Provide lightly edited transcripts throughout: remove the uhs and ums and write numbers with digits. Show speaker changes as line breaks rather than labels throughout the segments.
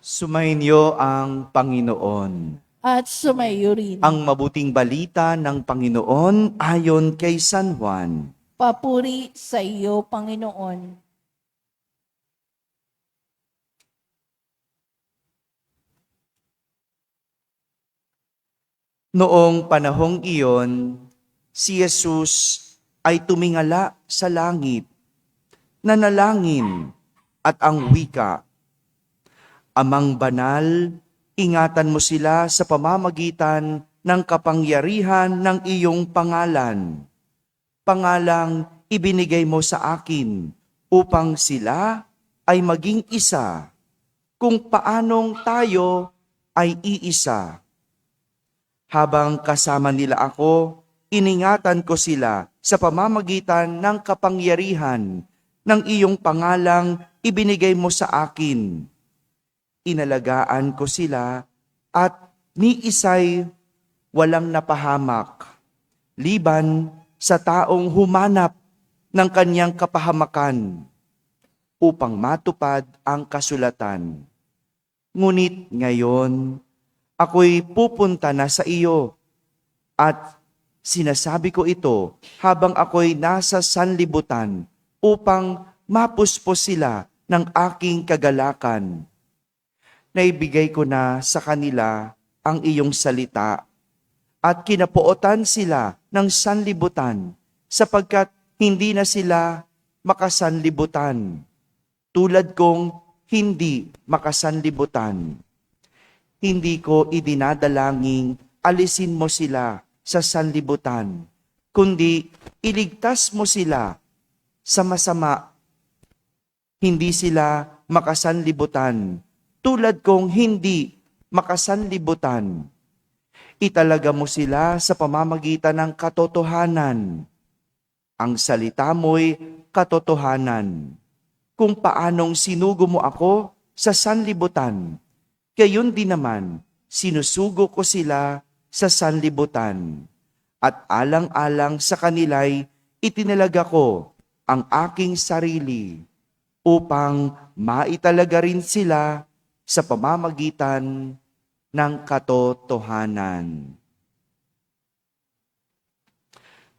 Sumainyo ang Panginoon.
At sumayo rin.
Ang mabuting balita ng Panginoon ayon kay San Juan.
Papuri sa iyo, Panginoon.
Noong panahong iyon, si Jesus ay tumingala sa langit, nanalangin at ang wika, Amang banal, ingatan mo sila sa pamamagitan ng kapangyarihan ng iyong pangalan. Pangalang ibinigay mo sa akin upang sila ay maging isa, kung paanong tayo ay iisa. Habang kasama nila ako, iningatan ko sila sa pamamagitan ng kapangyarihan ng iyong pangalang ibinigay mo sa akin. Inalagaan ko sila at ni isa'y walang napahamak, liban sa taong humanap ng kanyang kapahamakan upang matupad ang kasulatan. Ngunit ngayon, ako'y pupunta na sa iyo at sinasabi ko ito habang ako'y nasa sanlibutan upang mapuspos sila ng aking kagalakan. Naibigay ko na sa kanila ang iyong salita at kinapootan sila ng sanlibutan sapagkat hindi na sila makasanlibutan, tulad kong hindi makasanlibutan. Hindi ko idinadalangin alisin mo sila sa sanlibutan, kundi iligtas mo sila sa masama. Hindi sila makasanlibutan, tulad kong hindi makasanlibutan. Italaga mo sila sa pamamagitan ng katotohanan. Ang salita mo'y katotohanan. Kung paanong sinugo mo ako sa sanlibutan, gayon din naman sinusugo ko sila sa sanlibutan. At alang-alang sa kanila'y itinalaga ko ang aking sarili upang maitalaga rin sila sa pamamagitan ng katotohanan.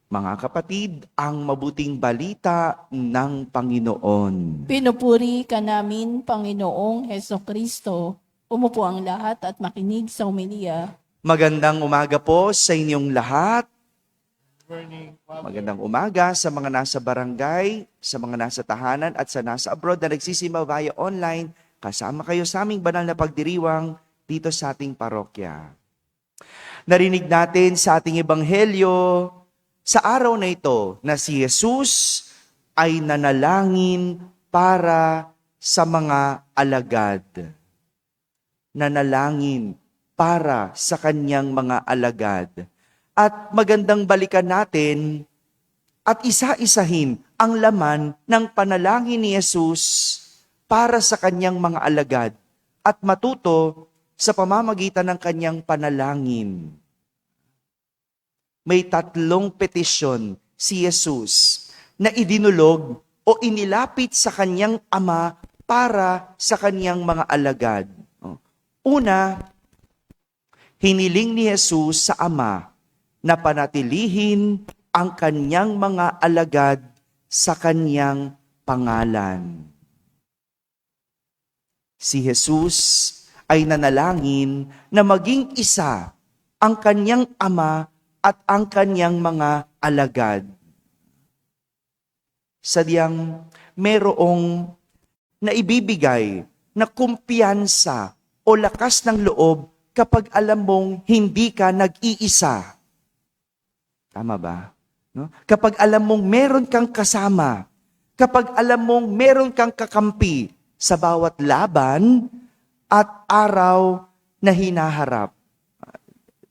Mga kapatid, ang mabuting balita ng Panginoon.
Pinupuri ka namin, Panginoong Hesukristo. Umupo ang lahat at makinig sa homilia.
Magandang umaga po sa inyong lahat. Magandang umaga sa mga nasa barangay, sa mga nasa tahanan at sa nasa abroad na nagsisimba via online. Kasama kayo sa aming banal na pagdiriwang dito sa ating parokya. Narinig natin sa ating ebanghelyo sa araw na ito na si Jesus ay nanalangin para sa mga alagad. Nanalangin para sa kanyang mga alagad. At magandang balikan natin at isa-isahin ang laman ng panalangin ni Jesus para sa kanyang mga alagad at matuto sa pamamagitan ng kanyang panalangin. May 3 petisyon si Jesus na idinulog o inilapit sa kanyang ama para sa kanyang mga alagad. Una, hiniling ni Jesus sa ama na panatilihin ang kanyang mga alagad sa kanyang pangalan. Si Jesus ay nanalangin na maging isa ang kanyang ama at ang kanyang mga alagad. Sadyang merong naibibigay na kumpiyansa o lakas ng loob kapag alam mong hindi ka nag-iisa. Tama ba? No? Kapag alam mong meron kang kasama, kapag alam mong meron kang kakampi sa bawat laban at araw na hinaharap.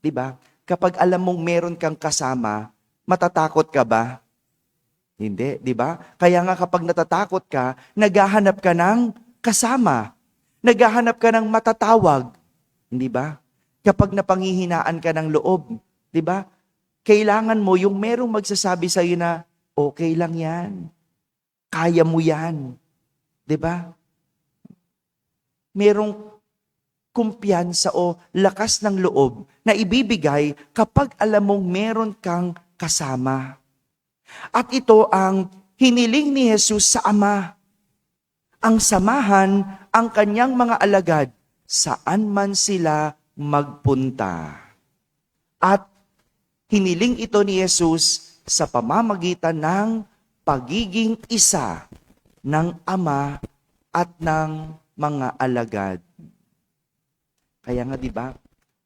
Diba? Kapag alam mong meron kang kasama, matatakot ka ba? Hindi, di ba? Kaya nga kapag natatakot ka, naghahanap ka ng kasama. Naghahanap ka ng matatawag. Hindi ba? Kapag napanghihinaan ka ng loob, di ba? Kailangan mo yung merong magsasabi sa iyo na, okay lang yan. Kaya mo yan. Di ba? Merong kumpiyansa o lakas ng loob na ibibigay kapag alam mong meron kang kasama. At ito ang hiniling ni Jesus sa Ama. Ang samahan ang kanyang mga alagad saan man sila magpunta. At hiniling ito ni Jesus sa pamamagitan ng pagiging isa ng Ama at ng mga alagad. Kaya nga 'di ba,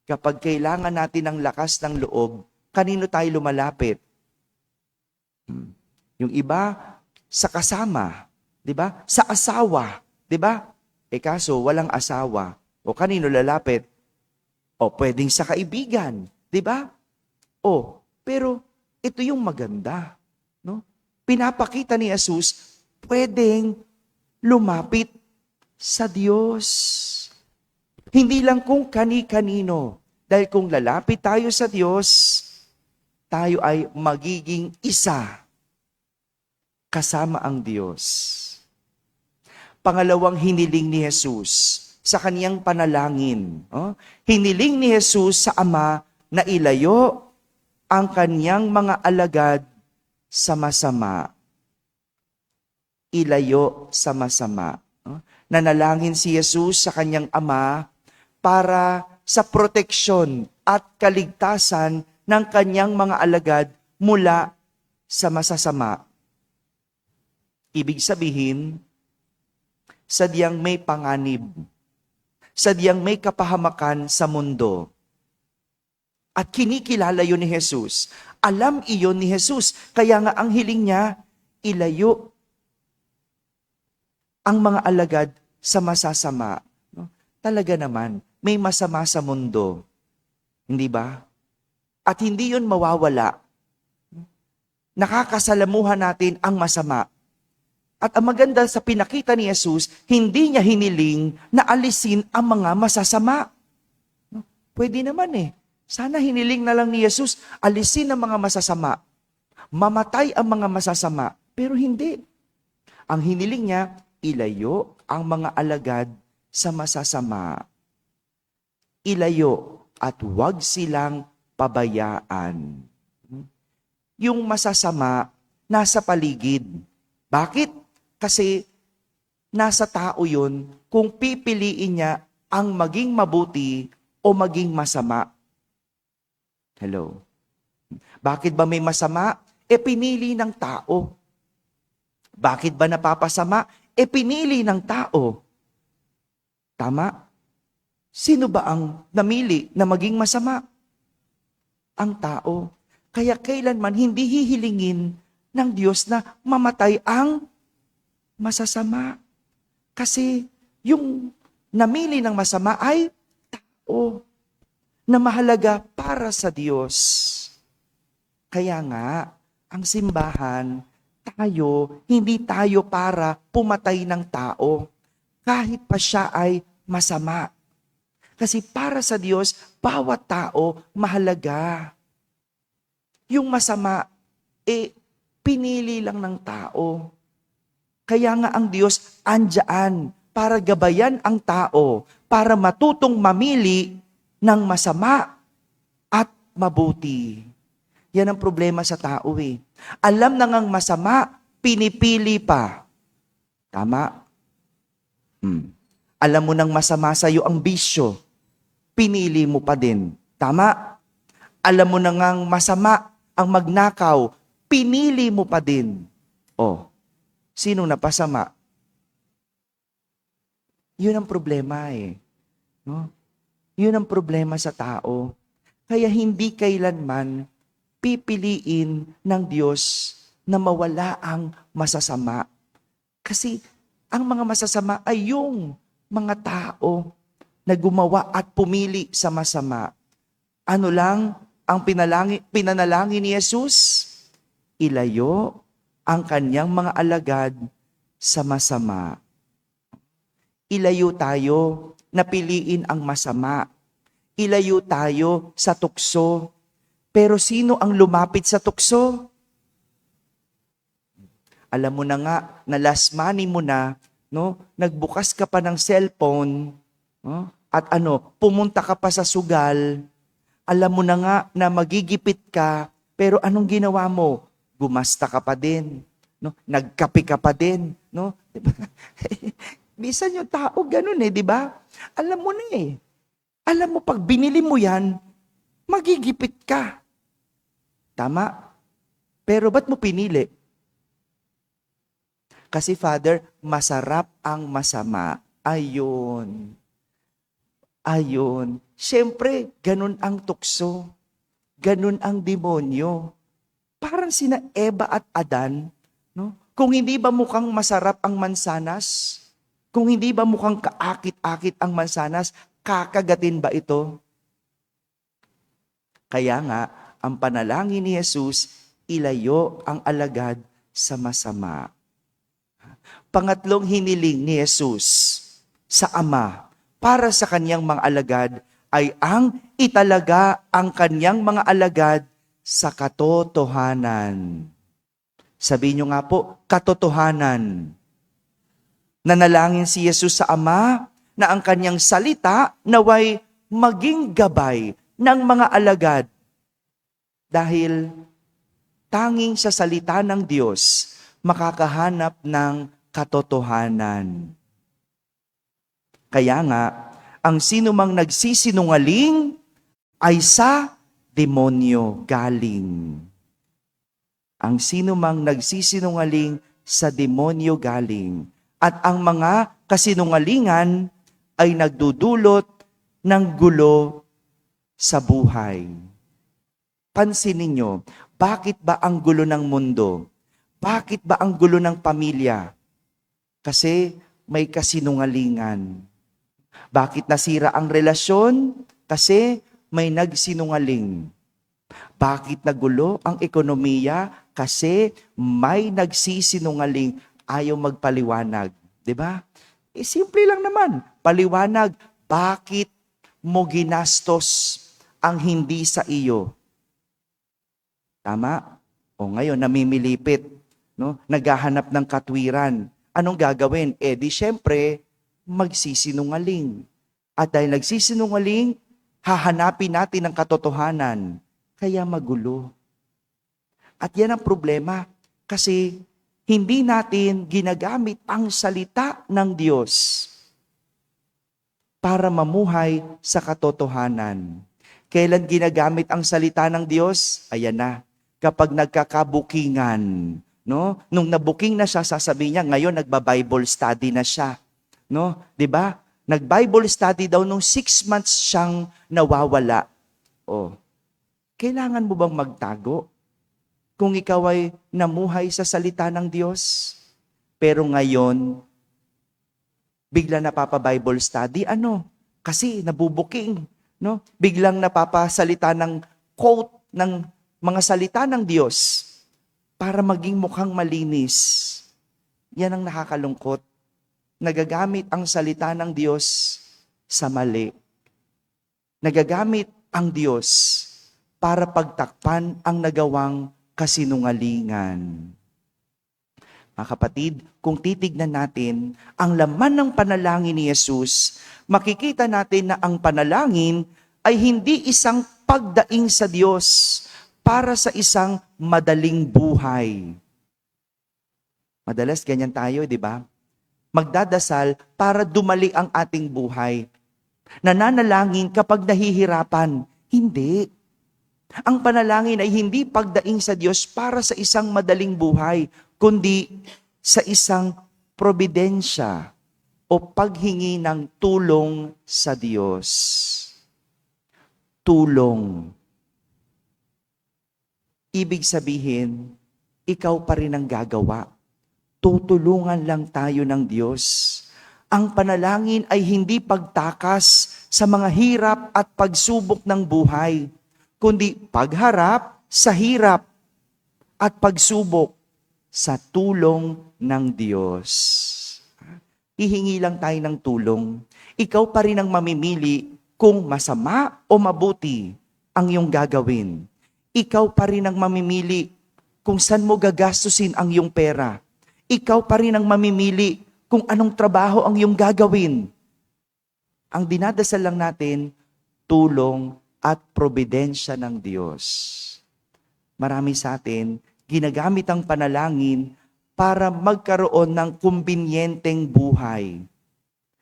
kapag kailangan natin ng lakas ng loob, kanino tayo lumalapit? Yung iba sa kasama, 'di ba? Sa asawa, 'di ba? Kaso walang asawa. O kanino lalapit? O pwedeng sa kaibigan, 'di ba? O pero ito yung maganda, no? Pinapakita ni Jesus, pwedeng lumapit sa Diyos. Hindi lang kung kani-kanino. Dahil kung lalapit tayo sa Diyos, tayo ay magiging isa kasama ang Diyos. Pangalawang hiniling ni Jesus sa kaniyang panalangin. Hiniling ni Jesus sa Ama na ilayo ang kaniyang mga alagad sa masama. Ilayo sa masama. Nanalangin si Jesus sa kaniyang Ama para sa proteksyon at kaligtasan ng kanyang mga alagad mula sa masasama. Ibig sabihin, sadyang may panganib, sadyang may kapahamakan sa mundo. At kinikilala yun ni Jesus. Alam iyon ni Jesus. Kaya nga ang hiling niya, ilayo ang mga alagad sa masasama. Talaga naman, may masama sa mundo. Hindi ba? At hindi yun mawawala. Nakakasalamuhan natin ang masama. At ang maganda sa pinakita ni Jesus, hindi niya hiniling na alisin ang mga masasama. Pwede naman Sana hiniling na lang ni Jesus, alisin ang mga masasama. Mamatay ang mga masasama. Pero hindi. Ang hiniling niya, ilayo ang mga alagad sa masasama. Ilayo at huwag silang pabayaan. Yung masasama, nasa paligid. Bakit? Kasi nasa tao yun kung pipiliin niya ang maging mabuti o maging masama. Hello? Bakit ba may masama? Pinili ng tao. Bakit ba napapasama? Pinili ng tao. Tama? Sino ba ang namili na maging masama? Ang tao. Kaya kailanman hindi hihilingin ng Diyos na mamatay ang masasama. Kasi yung namili ng masama ay tao na mahalaga para sa Diyos. Kaya nga, ang simbahan, hindi tayo para pumatay ng tao. Kahit pa siya ay masama. Kasi para sa Diyos, bawat tao mahalaga. Yung masama, pinili lang ng tao. Kaya nga ang Diyos andyan para gabayan ang tao, para matutong mamili ng masama at mabuti. Yan ang problema sa tao Alam na ngang masama, pinipili pa. Tama? Alam mo nang masama sa'yo ang bisyo, pinili mo pa din. Tama? Alam mo na ngang masama ang magnakaw, pinili mo pa din. Sino napasama? Yun ang problema No? Yun ang problema sa tao. Kaya hindi kailanman pipiliin ng Diyos na mawala ang masasama. Kasi ang mga masasama ay yung mga tao na gumawa at pumili sa masama. Ano lang ang pinanalangin ni Jesus? Ilayo ang kanyang mga alagad sa masama. Ilayo tayo na piliin ang masama. Ilayo tayo sa tukso. Pero sino ang lumapit sa tukso? Alam mo na nga, na last money mo na, no? Nagbukas ka pa ng cellphone, no? At pumunta ka pa sa sugal, alam mo na nga na magigipit ka, pero anong ginawa mo? Gumasta ka pa din, no? Nagkape ka pa din, no? Diba? Bisan yung tao ganun di ba? Alam mo na Alam mo, pag binili mo yan, magigipit ka. Tama? Pero ba't mo pinili? Kasi Father, masarap ang masama. Ayun. Siyempre, ganun ang tukso. Ganun ang demonyo. Parang sina Eva at Adan, no? Kung hindi ba mukhang masarap ang mansanas? Kung hindi ba mukhang kaakit-akit ang mansanas, kakagatin ba ito? Kaya nga, ang panalangin ni Jesus, ilayo ang alagad sa masama. Pangatlong hiniling ni Jesus sa Ama para sa kanyang mga alagad ay ang italaga ang kanyang mga alagad sa katotohanan. Sabihin nyo nga po, katotohanan. Nanalangin si Jesus sa Ama na ang kanyang salita naway maging gabay ng mga alagad. Dahil tanging sa salita ng Diyos makakahanap ng katotohanan. Kaya nga, ang sinumang nagsisinungaling ay sa demonyo galing. Ang sinumang nagsisinungaling sa demonyo galing. At ang mga kasinungalingan ay nagdudulot ng gulo sa buhay. Pansinin ninyo, bakit ba ang gulo ng mundo? Bakit ba ang gulo ng pamilya? Kasi may kasinungalingan. Bakit nasira ang relasyon? Kasi may nagsinungaling. Bakit nagulo ang ekonomiya? Kasi may nagsisinungaling, ayaw magpaliwanag. 'Di ba? Simple lang naman. Paliwanag, bakit mo ginastos ang hindi sa iyo? Tama? O ngayon, namimilipit. No? Naghahanap ng katwiran. Anong gagawin? Di syempre, magsisinungaling. At dahil nagsisinungaling, hahanapin natin ang katotohanan. Kaya magulo. At yan ang problema. Kasi hindi natin ginagamit ang salita ng Diyos para mamuhay sa katotohanan. Kailan ginagamit ang salita ng Diyos? Ayan na. Kapag nagkakabukingan. No? Nung nabuking na siya, sasabihin niya, ngayon nagba-Bible study na siya. No? 'Di ba? Nag-Bible study daw nung 6 months siyang nawawala. Kailangan mo bang magtago? Kung ikaw ay namuhay sa salita ng Diyos, pero ngayon, bigla napapa-Bible study, Kasi nabubuking, no? Biglang napapasalita ng quote ng mga salita ng Diyos para maging mukhang malinis. Yan ang nakakalungkot. Nagagamit ang salita ng Diyos sa mali. Nagagamit ang Diyos para pagtakpan ang nagawang kasinungalingan. Mga kapatid, kung titignan natin ang laman ng panalangin ni Jesus, makikita natin na ang panalangin ay hindi isang pagdaing sa Diyos para sa isang madaling buhay. Madalas ganyan tayo, di ba? Magdadasal para dumali ang ating buhay. Nananalangin kapag nahihirapan. Hindi. Ang panalangin ay hindi pagdaing sa Diyos para sa isang madaling buhay, kundi sa isang probidensya o paghingi ng tulong sa Diyos. Tulong. Ibig sabihin, ikaw pa rin ang gagawa. Tutulungan lang tayo ng Diyos. Ang panalangin ay hindi pagtakas sa mga hirap at pagsubok ng buhay, kundi pagharap sa hirap at pagsubok sa tulong ng Diyos. Hihingi lang tayo ng tulong. Ikaw pa rin ang mamimili kung masama o mabuti ang iyong gagawin. Ikaw pa rin ang mamimili kung saan mo gagastusin ang iyong pera. Ikaw pa rin ang mamimili kung anong trabaho ang iyong gagawin. Ang dinadasal lang natin, tulong at probidensya ng Diyos. Marami sa atin, ginagamit ang panalangin para magkaroon ng kumbinyenteng buhay.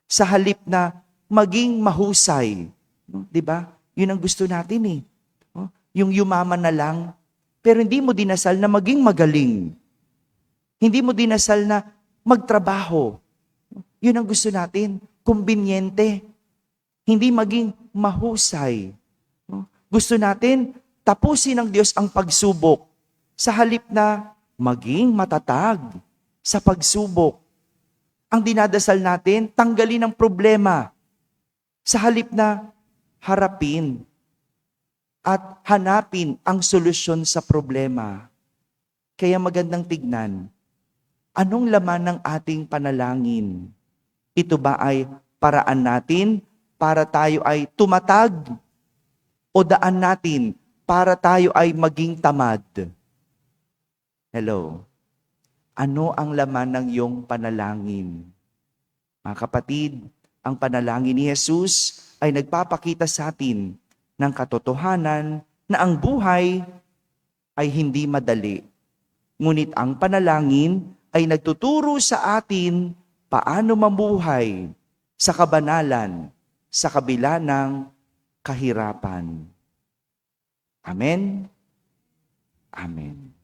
Sa halip na maging mahusay. No? 'Di ba? Yun ang gusto natin eh. No? Yung yumaman na lang, pero hindi mo dinasal na maging magaling. Hindi mo dinasal na magtrabaho. Yun ang gusto natin, kumbinyente. Hindi maging mahusay. No? Gusto natin, tapusin ng Diyos ang pagsubok sa halip na maging matatag sa pagsubok. Ang dinadasal natin, tanggalin ang problema sa halip na harapin at hanapin ang solusyon sa problema. Kaya magandang tignan, anong laman ng ating panalangin? Ito ba ay paraan natin para tayo ay tumatag o daan natin para tayo ay maging tamad? Hello? Ano ang laman ng iyong panalangin? Mga kapatid, ang panalangin ni Jesus ay nagpapakita sa atin ng katotohanan na ang buhay ay hindi madali. Ngunit ang panalangin ay nagtuturo sa atin paano mamuhay sa kabanalan, sa kabila ng kahirapan. Amen? Amen.